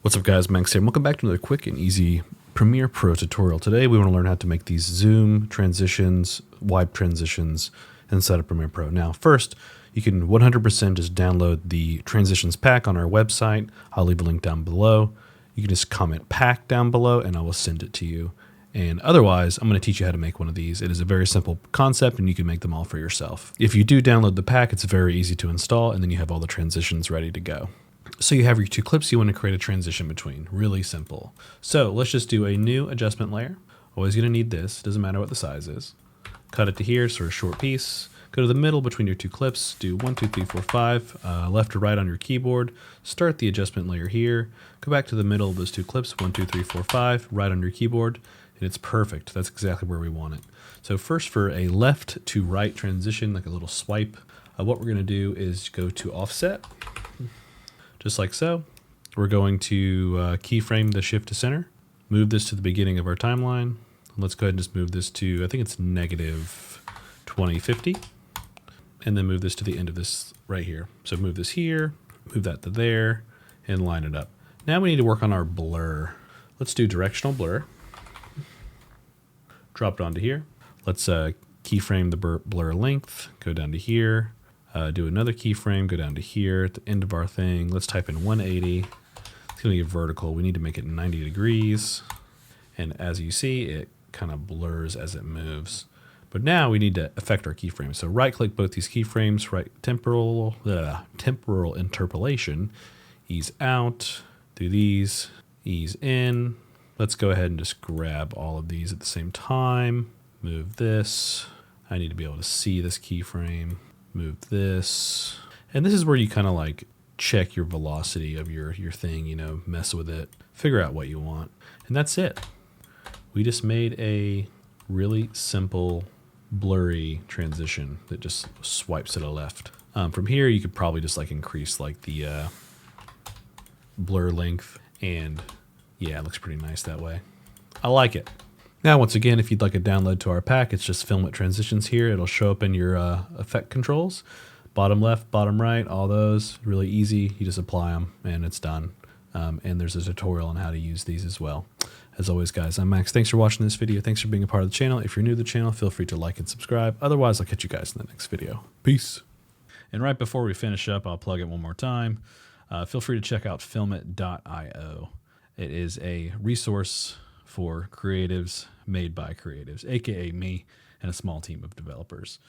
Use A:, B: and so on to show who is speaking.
A: What's up guys, Max here. Welcome back to another quick and easy Premiere Pro tutorial. Today we want to learn how to make these zoom transitions, wipe transitions inside of Premiere Pro. Now first, you can 100% just download the transitions pack on our website. I'll leave a link down below. You can just comment pack down below and I will send it to you. And otherwise, I'm going to teach you how to make one of these. It is a very simple concept and you can make them all for yourself. If you do download the pack, it's very easy to install and then you have all the transitions ready to go. So you have your two clips you want to create a transition between. Really simple. So let's just do a new adjustment layer. Always going to need this. Doesn't matter what the size is. Cut it to here, so a short piece. Go to the middle between your two clips. Do 1, 2, 3, 4, 5. Left or right on your keyboard. Start the adjustment layer here. Go back to the middle of those two clips. 1, 2, 3, 4, 5. Right on your keyboard. And it's perfect. That's exactly where we want it. So first, for a left to right transition, like a little swipe, what we're going to do is go to offset. Just like so. We're going to keyframe the shift to center, move this to the beginning of our timeline. Let's go ahead and just move this to, I think it's negative 2050, and then move this to the end of this right here. So move this here, move that to there, and line it up. Now we need to work on our blur. Let's do directional blur. Drop it onto here. Let's keyframe the blur length, go down to here. Do another keyframe, go down to here at the end of our thing. Let's type in 180. It's going to get vertical. We need to make it 90 degrees. And as you see, it kind of blurs as it moves. But now we need to affect our keyframes. So right click both these keyframes, right temporal interpolation, ease out, do these, ease in. Let's go ahead and just grab all of these at the same time. Move this. I need to be able to see this keyframe. Move this. And this is where you kind of like check your velocity of your thing, you know, mess with it, figure out what you want. And that's it. We just made a really simple blurry transition that just swipes to the left. From here, you could probably just like increase like the blur length, and yeah, it looks pretty nice that way. I like it. Now, once again, if you'd like a download to our pack, it's just Filament Transitions here. It'll show up in your effect controls. Bottom left, bottom right, all those. Really easy. You just apply them and it's done. And there's a tutorial on how to use these as well. As always, guys, I'm Max. Thanks for watching this video. Thanks for being a part of the channel. If you're new to the channel, feel free to like and subscribe. Otherwise, I'll catch you guys in the next video. Peace. And right before we finish up, I'll plug it one more time. Feel free to check out filament.io. It is a resource for creatives made by creatives, aka me and a small team of developers.